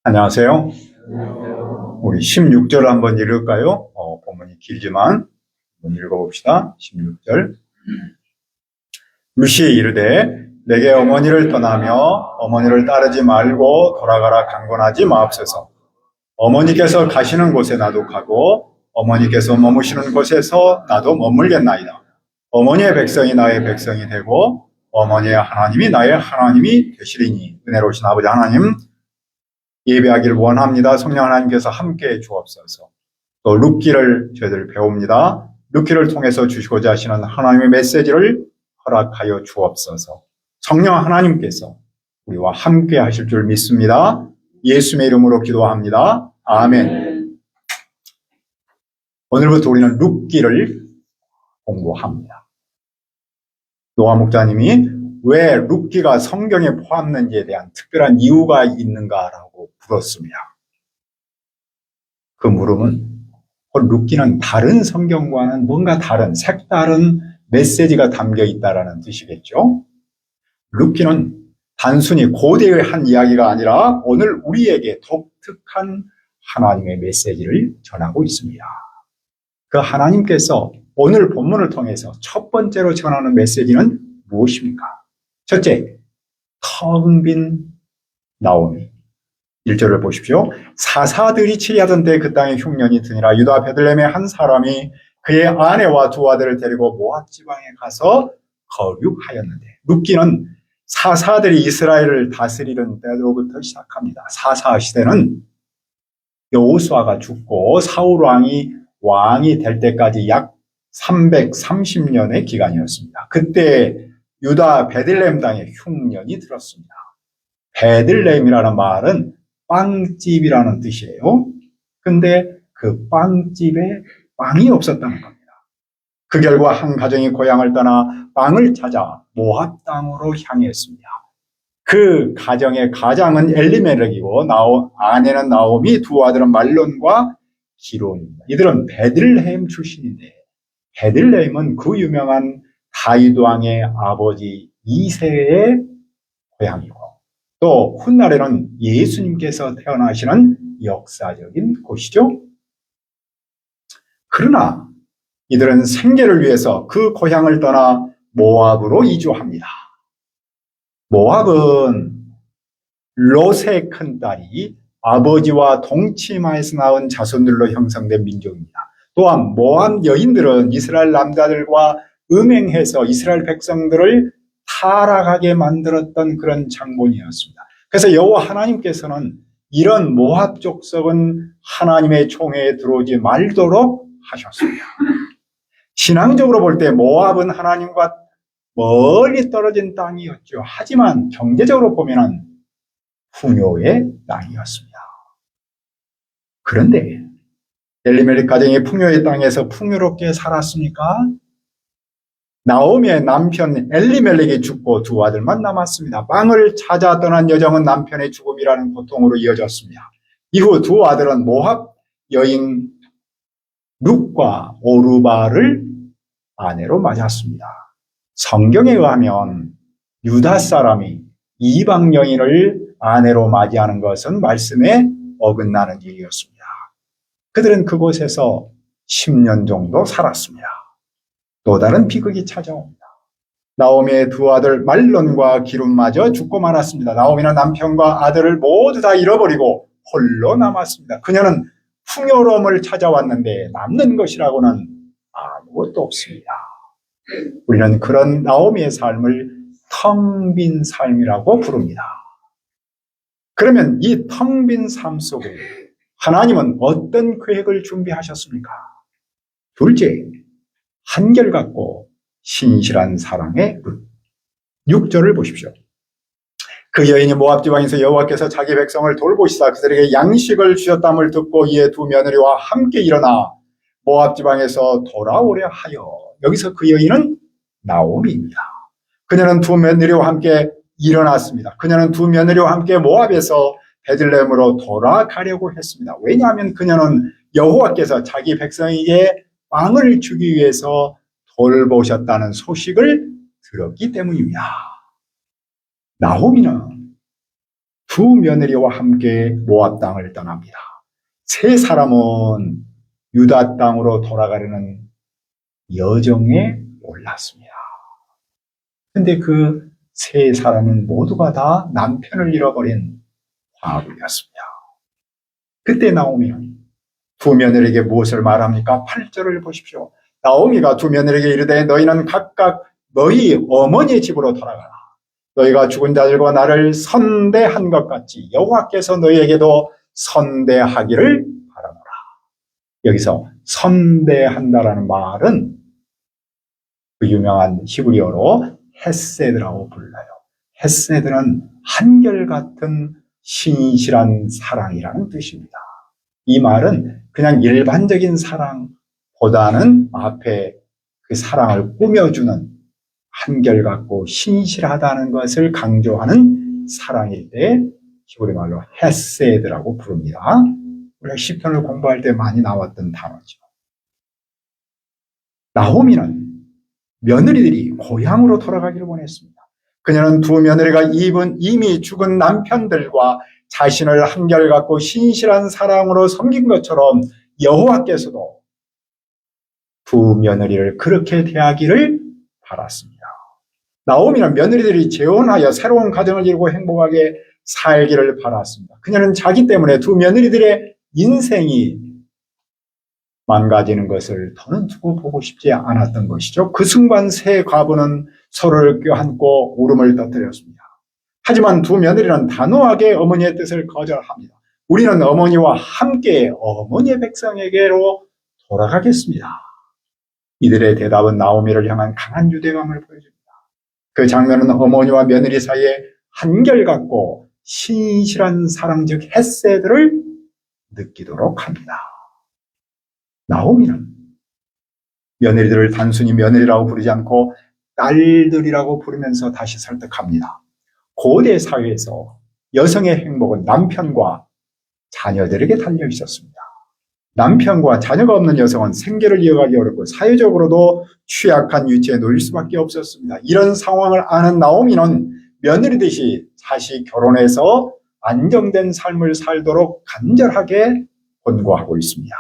안녕하세요. 우리 16절 한번 읽을까요? 본문이 길지만 한번 읽어봅시다. 16절. 루시 이르되 내게 어머니를 떠나며 어머니를 따르지 말고 돌아가라 강권하지 마옵소서. 어머니께서 가시는 곳에 나도 가고 어머니께서 머무시는 곳에서 나도 머물겠나이다. 어머니의 백성이 나의 백성이 되고 어머니의 하나님이 나의 하나님이 되시리니. 은혜로우신 아버지 하나님, 예배하기를 원합니다. 성령 하나님께서 함께해 주옵소서. 또 룻기를 저희들 배웁니다. 룻기를 통해서 주시고자 하시는 하나님의 메시지를 허락하여 주옵소서. 성령 하나님께서 우리와 함께 하실 줄 믿습니다. 예수의 이름으로 기도합니다. 아멘. 오늘부터 우리는 룻기를 공부합니다. 노아 목자님이 왜 룻기가 성경에 포함되는지에 대한 특별한 이유가 있는가라고 물었습니다. 그 물음은 룻기는 다른 성경과는 뭔가 다른 색다른 메시지가 담겨 있다라는 뜻이겠죠. 룻기는 단순히 고대의 한 이야기가 아니라 오늘 우리에게 독특한 하나님의 메시지를 전하고 있습니다. 그 하나님께서 오늘 본문을 통해서 첫 번째로 전하는 메시지는 무엇입니까? 첫째, 텅 빈 나오미. 1절을 보십시오. 사사들이 치리하던 때 그 땅에 흉년이 드니라. 유다 베들레헴의 한 사람이 그의 아내와 두 아들을 데리고 모압 지방에 가서 거류하였는데, 룻기는 사사들이 이스라엘을 다스리는 때로부터 시작합니다. 사사 시대는 여호수아가 죽고 사울 왕이 될 때까지 약 330년의 기간이었습니다. 그때 유다 베들레헴 땅에 흉년이 들었습니다. 베들레헴이라는 말은 빵집이라는 뜻이에요. 근데 그 빵집에 빵이 없었다는 겁니다. 그 결과 한 가정이 고향을 떠나 빵을 찾아 모압 땅으로 향했습니다. 그 가정의 가장은 엘리멜렉이고 아내는 나오미, 두 아들은 말론과 기론입니다. 이들은 베들레헴 출신인데, 베들레헴은 그 유명한 다윗 왕의 아버지 이새의 고향이고, 또 훗날에는 예수님께서 태어나시는 역사적인 곳이죠. 그러나 이들은 생계를 위해서 그 고향을 떠나 모압으로 이주합니다. 모압은 롯의 큰딸이 아버지와 동치마에서 낳은 자손들로 형성된 민족입니다. 또한 모압 여인들은 이스라엘 남자들과 음행해서 이스라엘 백성들을 타락하게 만들었던 그런 장본이었습니다. 그래서 여호와 하나님께서는 이런 모압 족속은 하나님의 총회에 들어오지 말도록 하셨습니다. 신앙적으로 볼 때 모압은 하나님과 멀리 떨어진 땅이었죠. 하지만 경제적으로 보면 풍요의 땅이었습니다. 그런데 엘리멜렉 가정이 풍요의 땅에서 풍요롭게 살았습니까? 나오미의 남편 엘리멜렉이 죽고 두 아들만 남았습니다. 빵을 찾아 떠난 여정은 남편의 죽음이라는 고통으로 이어졌습니다. 이후 두 아들은 모압 여인 룻과 오르바를 아내로 맞았습니다. 성경에 의하면 유다 사람이 이방 여인을 아내로 맞이하는 것은 말씀에 어긋나는 일이었습니다. 그들은 그곳에서 10년 정도 살았습니다. 또 다른 비극이 찾아옵니다. 나오미의 두 아들 말론과 기름마저 죽고 말았습니다. 나오미는 남편과 아들을 모두 다 잃어버리고 홀로 남았습니다. 그녀는 풍요로움을 찾아왔는데 남는 것이라고는 아무것도 없습니다. 우리는 그런 나오미의 삶을 텅 빈 삶이라고 부릅니다. 그러면 이 텅 빈 삶 속에 하나님은 어떤 계획을 준비하셨습니까? 둘째, 한결같고 신실한 사랑의 룻. 6절을 보십시오. 그 여인이 모압 지방에서 여호와께서 자기 백성을 돌보시사 그들에게 양식을 주셨담을 듣고 이에 두 며느리와 함께 일어나 모압 지방에서 돌아오려 하여. 여기서 그 여인은 나오미입니다. 그녀는 두 며느리와 함께 일어났습니다. 그녀는 두 며느리와 함께 모압에서 베들레헴으로 돌아가려고 했습니다. 왜냐하면 그녀는 여호와께서 자기 백성에게 빵을 주기 위해서 돌보셨다는 소식을 들었기 때문입니다. 나오미는 두 며느리와 함께 모압 땅을 떠납니다. 세 사람은 유다 땅으로 돌아가려는 여정에 올랐습니다. 근데 그 세 사람은 모두가 다 남편을 잃어버린 과부였습니다. 그때 나오미는 두 며느리에게 무엇을 말합니까? 8절을 보십시오. 나오미가 두 며느리에게 이르되 너희는 각각 너희 어머니의 집으로 돌아가라. 너희가 죽은 자들과 나를 선대한 것 같이 여호와께서 너희에게도 선대하기를 바라노라. 여기서 선대한다라는 말은 그 유명한 히브리어로 헤세드라고 불러요. 헤세드는 한결같은 신실한 사랑이라는 뜻입니다. 이 말은 그냥 일반적인 사랑보다는 앞에 그 사랑을 꾸며주는 한결같고 신실하다는 것을 강조하는 사랑일 때 히브리 말로 헤세드라고 부릅니다. 우리가 시편을 공부할 때 많이 나왔던 단어죠. 나오미는 며느리들이 고향으로 돌아가기를 원했습니다. 그녀는 두 며느리가 이미 죽은 남편들과 자신을 한결같고 신실한 사랑으로 섬긴 것처럼 여호와께서도 두 며느리를 그렇게 대하기를 바랐습니다. 나오미는 며느리들이 재혼하여 새로운 가정을 이루고 행복하게 살기를 바랐습니다. 그녀는 자기 때문에 두 며느리들의 인생이 망가지는 것을 더는 두고 보고 싶지 않았던 것이죠. 그 순간 세 과부는 서로를 껴안고 울음을 터뜨렸습니다. 하지만 두 며느리는 단호하게 어머니의 뜻을 거절합니다. 우리는 어머니와 함께 어머니의 백성에게로 돌아가겠습니다. 이들의 대답은 나오미를 향한 강한 유대감을 보여줍니다. 그 장면은 어머니와 며느리 사이에 한결같고 신실한 사랑 즉 헤세드를 느끼도록 합니다. 나오미는 며느리들을 단순히 며느리라고 부르지 않고 딸들이라고 부르면서 다시 설득합니다. 고대 사회에서 여성의 행복은 남편과 자녀들에게 달려 있었습니다. 남편과 자녀가 없는 여성은 생계를 이어가기 어렵고 사회적으로도 취약한 위치에 놓일 수밖에 없었습니다. 이런 상황을 아는 나오미는 며느리듯이 다시 결혼해서 안정된 삶을 살도록 간절하게 권고하고 있습니다.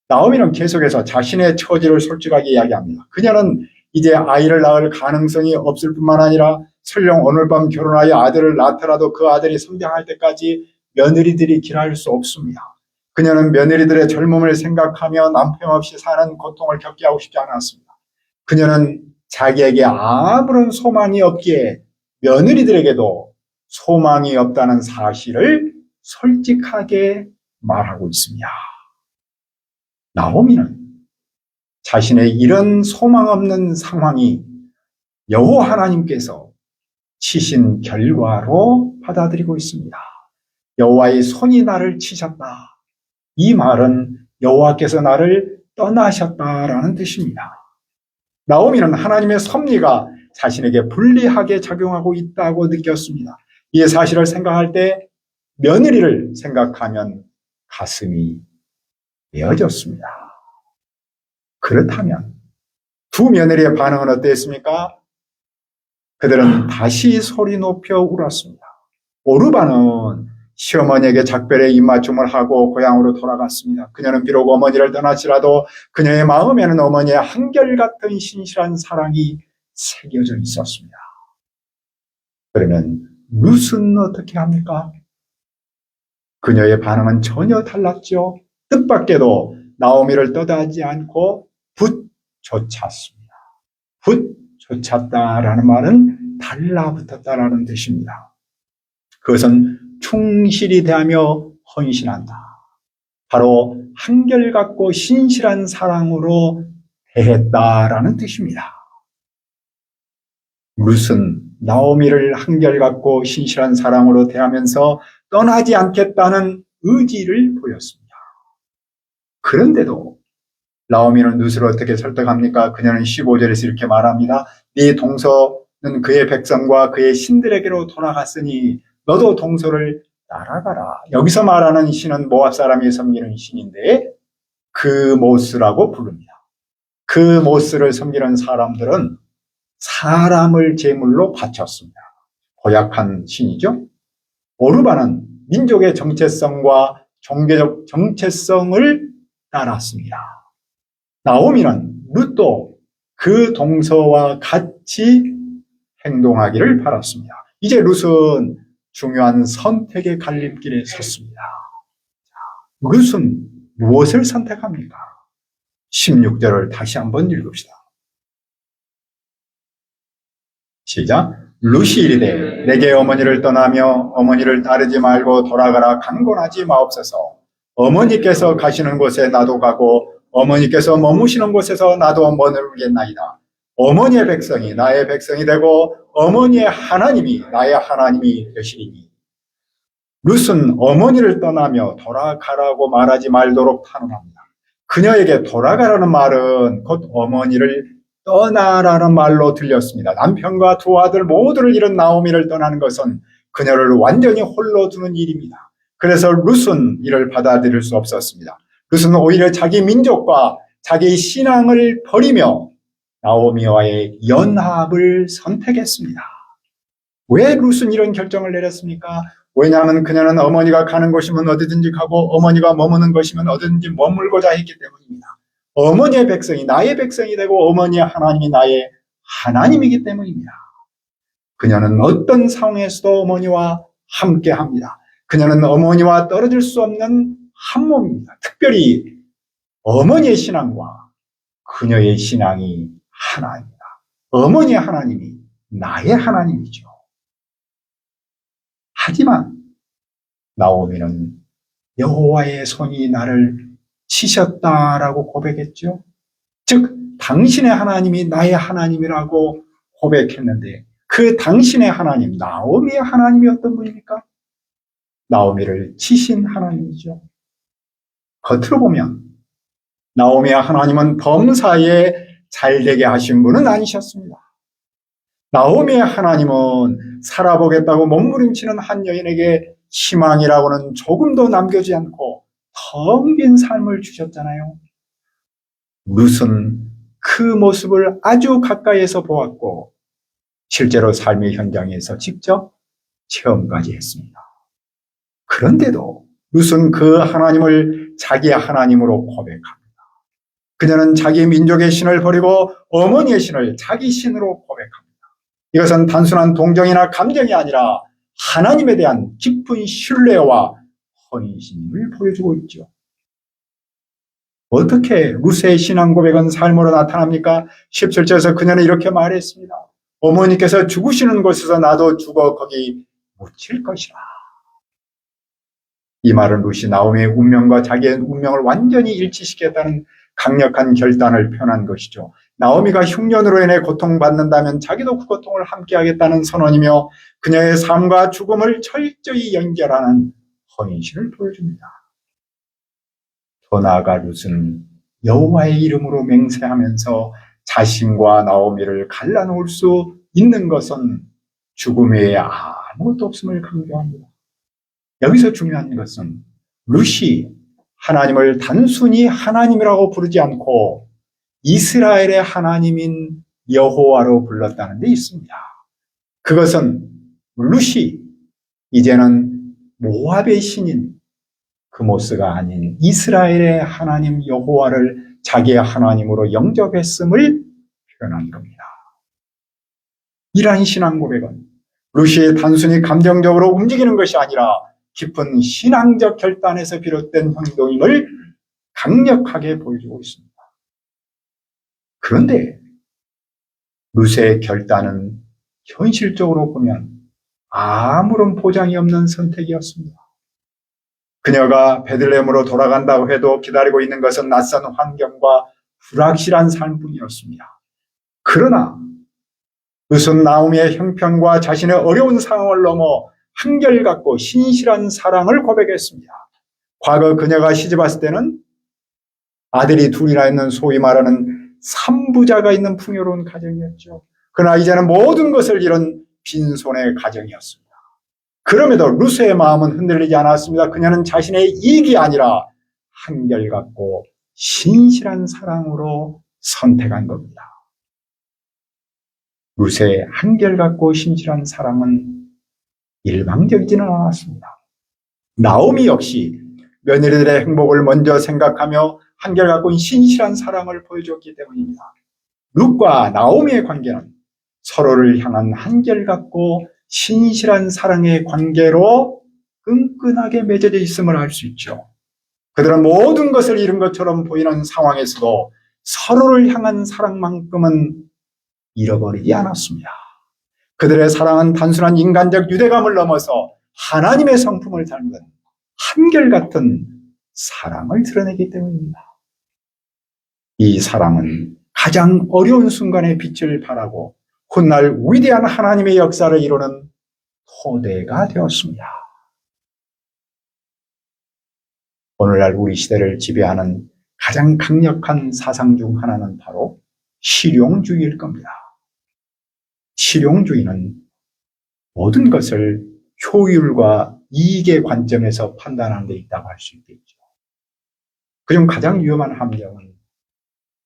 나오미는 계속해서 자신의 처지를 솔직하게 이야기합니다. 그녀는 이제 아이를 낳을 가능성이 없을 뿐만 아니라 설령 오늘 밤 결혼하여 아들을 낳더라도 그 아들이 성장할 때까지 며느리들이 길할 수 없습니다. 그녀는 며느리들의 젊음을 생각하며 남편 없이 사는 고통을 겪게 하고 싶지 않았습니다. 그녀는 자기에게 아무런 소망이 없기에 며느리들에게도 소망이 없다는 사실을 솔직하게 말하고 있습니다. 나오미는 자신의 이런 소망 없는 상황이 여호와 하나님께서 치신 결과로 받아들이고 있습니다. 여호와의 손이 나를 치셨다. 이 말은 여호와께서 나를 떠나셨다라는 뜻입니다. 나오미는 하나님의 섭리가 자신에게 불리하게 작용하고 있다고 느꼈습니다. 이 사실을 생각할 때 며느리를 생각하면 가슴이 메어졌습니다. 그렇다면 두 며느리의 반응은 어땠습니까? 그들은 다시 소리 높여 울었습니다. 오르바는 시어머니에게 작별의 입맞춤을 하고 고향으로 돌아갔습니다. 그녀는 비록 어머니를 떠났지라도 그녀의 마음에는 어머니의 한결같은 신실한 사랑이 새겨져 있었습니다. 그러면 룻은 어떻게 합니까? 그녀의 반응은 전혀 달랐죠. 뜻밖에도 나오미를 떠나지 않고 붙조찼습니다. 붙조찼다라는 말은 달라붙었다라는 뜻입니다. 그것은 충실히 대하며 헌신한다. 바로 한결같고 신실한 사랑으로 대했다라는 뜻입니다. 룻은 나오미를 한결같고 신실한 사랑으로 대하면서 떠나지 않겠다는 의지를 보였습니다. 그런데도 나오미는 룻을 어떻게 설득합니까? 그녀는 15절에서 이렇게 말합니다. 네 동서는 그의 백성과 그의 신들에게로 돌아갔으니 너도 동서를 따라가라. 여기서 말하는 신은 모압 사람이 섬기는 신인데 그 모스라고 부릅니다. 그 모스를 섬기는 사람들은 사람을 제물로 바쳤습니다. 고약한 신이죠. 오르바는 민족의 정체성과 종교적 정체성을 따랐습니다. 나오미는 룻도 그 동서와 같이 행동하기를 바랐습니다. 이제 룻은 중요한 선택의 갈림길에 섰습니다. 룻은 무엇을 선택합니까? 16절을 다시 한번 읽읍시다. 시작. 룻이 이르되 내게 어머니를 떠나며 어머니를 따르지 말고 돌아가라 강권하지 마옵소서. 어머니께서 가시는 곳에 나도 가고 어머니께서 머무시는 곳에서 나도 머물겠나이다. 어머니의 백성이 나의 백성이 되고 어머니의 하나님이 나의 하나님이 되시리니. 룻은 어머니를 떠나며 돌아가라고 말하지 말도록 탄원합니다. 그녀에게 돌아가라는 말은 곧 어머니를 떠나라는 말로 들렸습니다. 남편과 두 아들 모두를 잃은 나오미를 떠나는 것은 그녀를 완전히 홀로 두는 일입니다. 그래서 룻은 이를 받아들일 수 없었습니다. 룻은 오히려 자기 민족과 자기 신앙을 버리며 나오미와의 연합을 선택했습니다. 왜 룻은 이런 결정을 내렸습니까? 왜냐하면 그녀는 어머니가 가는 곳이면 어디든지 가고 어머니가 머무는 곳이면 어디든지 머물고자 했기 때문입니다. 어머니의 백성이 나의 백성이 되고 어머니의 하나님이 나의 하나님이기 때문입니다. 그녀는 어떤 상황에서도 어머니와 함께합니다. 그녀는 어머니와 떨어질 수 없는 한 몸입니다. 특별히 어머니의 신앙과 그녀의 신앙이 하나입니다. 어머니의 하나님이 나의 하나님이죠. 하지만 나오미는 여호와의 손이 나를 치셨다라고 고백했죠. 즉 당신의 하나님이 나의 하나님이라고 고백했는데 그 당신의 하나님, 나오미의 하나님이 어떤 분입니까? 나오미를 치신 하나님이죠. 겉으로 보면 나오미의 하나님은 범사에 잘되게 하신 분은 아니셨습니다. 나오미의 하나님은 살아보겠다고 몸부림치는 한 여인에게 희망이라고는 조금도 남겨지 않고 텅 빈 삶을 주셨잖아요. 룻은 그 모습을 아주 가까이에서 보았고 실제로 삶의 현장에서 직접 체험까지 했습니다. 그런데도 룻은 그 하나님을 자기의 하나님으로 고백합니다. 그녀는 자기 민족의 신을 버리고 어머니의 신을 자기 신으로 고백합니다. 이것은 단순한 동정이나 감정이 아니라 하나님에 대한 깊은 신뢰와 헌신을 보여주고 있죠. 어떻게 룻의 신앙 고백은 삶으로 나타납니까? 17절에서 그녀는 이렇게 말했습니다. 어머니께서 죽으시는 곳에서 나도 죽어 거기 묻힐 것이라. 이 말은 룻이 나오미의 운명과 자기의 운명을 완전히 일치시켰다는 강력한 결단을 표현한 것이죠. 나오미가 흉년으로 인해 고통받는다면 자기도 그 고통을 함께하겠다는 선언이며 그녀의 삶과 죽음을 철저히 연결하는 헌신을 보여줍니다. 더 나아가 룻은 여호와의 이름으로 맹세하면서 자신과 나오미를 갈라놓을 수 있는 것은 죽음 외에 아무것도 없음을 강조합니다. 여기서 중요한 것은 룻이 하나님을 단순히 하나님이라고 부르지 않고 이스라엘의 하나님인 여호와로 불렀다는 데 있습니다. 그것은 룻이 이제는 모압의 신인 그모스가 아닌 이스라엘의 하나님 여호와를 자기의 하나님으로 영접했음을 표현한 겁니다. 이러한 신앙 고백은 룻이 단순히 감정적으로 움직이는 것이 아니라 깊은 신앙적 결단에서 비롯된 행동임을 강력하게 보여주고 있습니다. 그런데 룻의 결단은 현실적으로 보면 아무런 보장이 없는 선택이었습니다. 그녀가 베들레헴으로 돌아간다고 해도 기다리고 있는 것은 낯선 환경과 불확실한 삶뿐이었습니다. 그러나 룻은 나오미의 형편과 자신의 어려운 상황을 넘어 한결같고 신실한 사랑을 고백했습니다. 과거 그녀가 시집 왔을 때는 아들이 둘이나 있는 소위 말하는 삼부자가 있는 풍요로운 가정이었죠. 그러나 이제는 모든 것을 잃은 빈손의 가정이었습니다. 그럼에도 룻의 마음은 흔들리지 않았습니다. 그녀는 자신의 이익이 아니라 한결같고 신실한 사랑으로 선택한 겁니다. 룻의 한결같고 신실한 사랑은 일방적이지는 않았습니다. 나오미 역시 며느리들의 행복을 먼저 생각하며 한결같고 신실한 사랑을 보여줬기 때문입니다. 룻과 나오미의 관계는 서로를 향한 한결같고 신실한 사랑의 관계로 끈끈하게 맺어져 있음을 알 수 있죠. 그들은 모든 것을 잃은 것처럼 보이는 상황에서도 서로를 향한 사랑만큼은 잃어버리지 않았습니다. 그들의 사랑은 단순한 인간적 유대감을 넘어서 하나님의 성품을 닮은 한결같은 사랑을 드러내기 때문입니다. 이 사랑은 가장 어려운 순간에 빛을 발하고 훗날 위대한 하나님의 역사를 이루는 토대가 되었습니다. 오늘날 우리 시대를 지배하는 가장 강력한 사상 중 하나는 바로 실용주의일 겁니다. 실용주의는 모든 것을 효율과 이익의 관점에서 판단하는 데 있다고 할 수 있겠죠. 그중 가장 위험한 함정은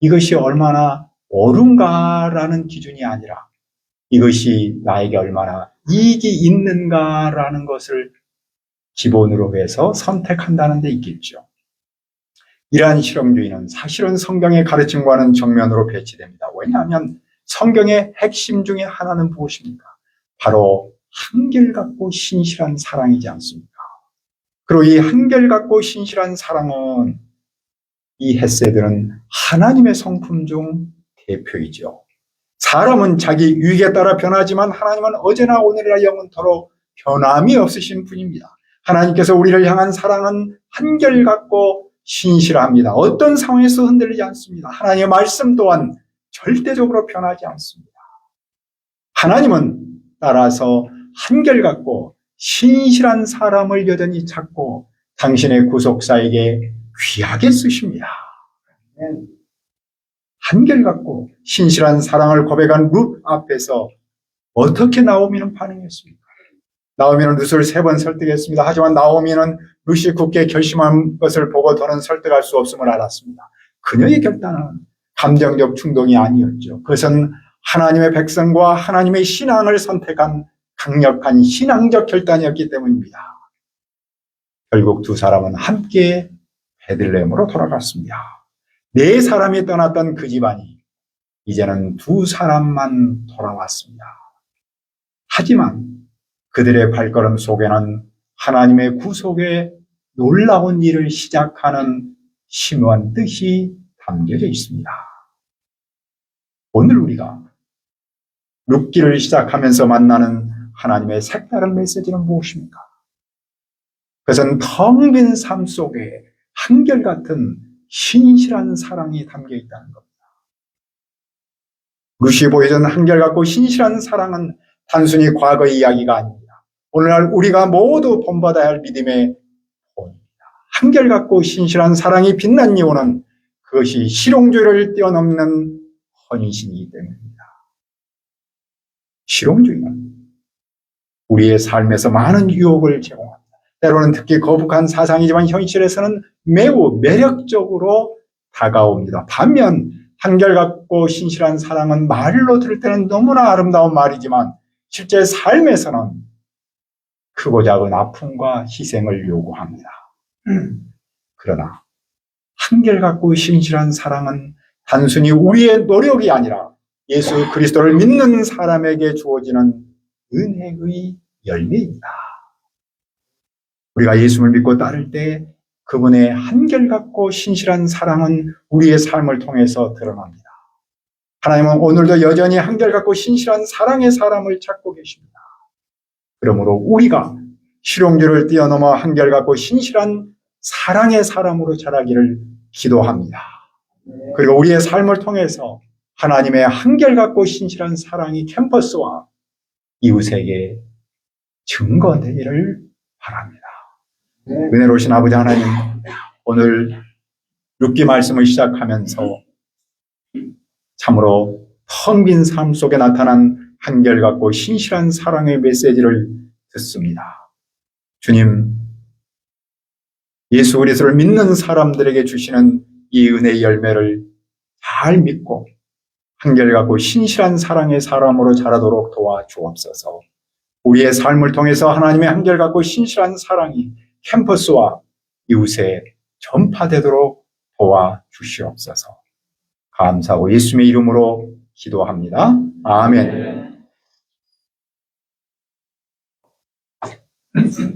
이것이 얼마나 옳은가라는 기준이 아니라 이것이 나에게 얼마나 이익이 있는가라는 것을 기본으로 해서 선택한다는 데 있겠죠. 이러한 실용주의는 사실은 성경의 가르침과는 정면으로 배치됩니다. 왜냐하면 성경의 핵심 중에 하나는 무엇입니까? 바로 한결같고 신실한 사랑이지 않습니까? 그리고 이 한결같고 신실한 사랑은 이 헤세드는 하나님의 성품 중 대표이죠. 사람은 자기 유익에 따라 변하지만 하나님은 어제나 오늘이나 영원토록 변함이 없으신 분입니다. 하나님께서 우리를 향한 사랑은 한결같고 신실합니다. 어떤 상황에서 흔들리지 않습니다. 하나님의 말씀 또한 절대적으로 변하지 않습니다. 하나님은 따라서 한결같고 신실한 사람을 여전히 찾고 당신의 구속사에게 귀하게 쓰십니다. 한결같고 신실한 사랑을 고백한 룻 앞에서 어떻게 나오미는 반응했습니까? 나오미는 룻을 3번 설득했습니다. 하지만 나오미는 룻이 굳게 결심한 것을 보고 더는 설득할 수 없음을 알았습니다. 그녀의 결단은 감정적 충동이 아니었죠. 그것은 하나님의 백성과 하나님의 신앙을 선택한 강력한 신앙적 결단이었기 때문입니다. 결국 두 사람은 함께 베들레헴으로 돌아갔습니다. 4사람이 떠났던 그 집안이 이제는 2사람만 돌아왔습니다. 하지만 그들의 발걸음 속에는 하나님의 구속의 놀라운 일을 시작하는 심오한 뜻이 담겨져 있습니다. 오늘 우리가 룻기를 시작하면서 만나는 하나님의 색다른 메시지는 무엇입니까? 그것은 텅 빈 삶 속에 한결같은 신실한 사랑이 담겨 있다는 겁니다. 룻이 보여준 한결같고 신실한 사랑은 단순히 과거의 이야기가 아닙니다. 오늘날 우리가 모두 본받아야 할 믿음의 본입니다. 한결같고 신실한 사랑이 빛난 이유는 그것이 실용주의를 뛰어넘는 헌신이기 때문입니다. 실용주의는 우리의 삶에서 많은 유혹을 제공합니다. 때로는 특히 거북한 사상이지만 현실에서는 매우 매력적으로 다가옵니다. 반면 한결같고 신실한 사랑은 말로 들을 때는 너무나 아름다운 말이지만 실제 삶에서는 크고 작은 아픔과 희생을 요구합니다. 그러나 한결같고 신실한 사랑은 단순히 우리의 노력이 아니라 예수 그리스도를 믿는 사람에게 주어지는 은혜의 열매입니다. 우리가 예수를 믿고 따를 때 그분의 한결같고 신실한 사랑은 우리의 삶을 통해서 드러납니다. 하나님은 오늘도 여전히 한결같고 신실한 사랑의 사람을 찾고 계십니다. 그러므로 우리가 실용주의를 뛰어넘어 한결같고 신실한 사랑의 사람으로 자라기를 기도합니다. 그리고 우리의 삶을 통해서 하나님의 한결같고 신실한 사랑이 캠퍼스와 이웃에게 증거되기를 바랍니다. 은혜로우신 아버지 하나님, 오늘 룻기 말씀을 시작하면서 참으로 텅 빈 삶 속에 나타난 한결같고 신실한 사랑의 메시지를 듣습니다. 주님, 예수 그리스도를 믿는 사람들에게 주시는 이 은혜의 열매를 잘 믿고 한결같고 신실한 사랑의 사람으로 자라도록 도와주옵소서. 우리의 삶을 통해서 하나님의 한결같고 신실한 사랑이 캠퍼스와 이웃에 전파되도록 도와주시옵소서. 감사하고 예수님의 이름으로 기도합니다. 아멘.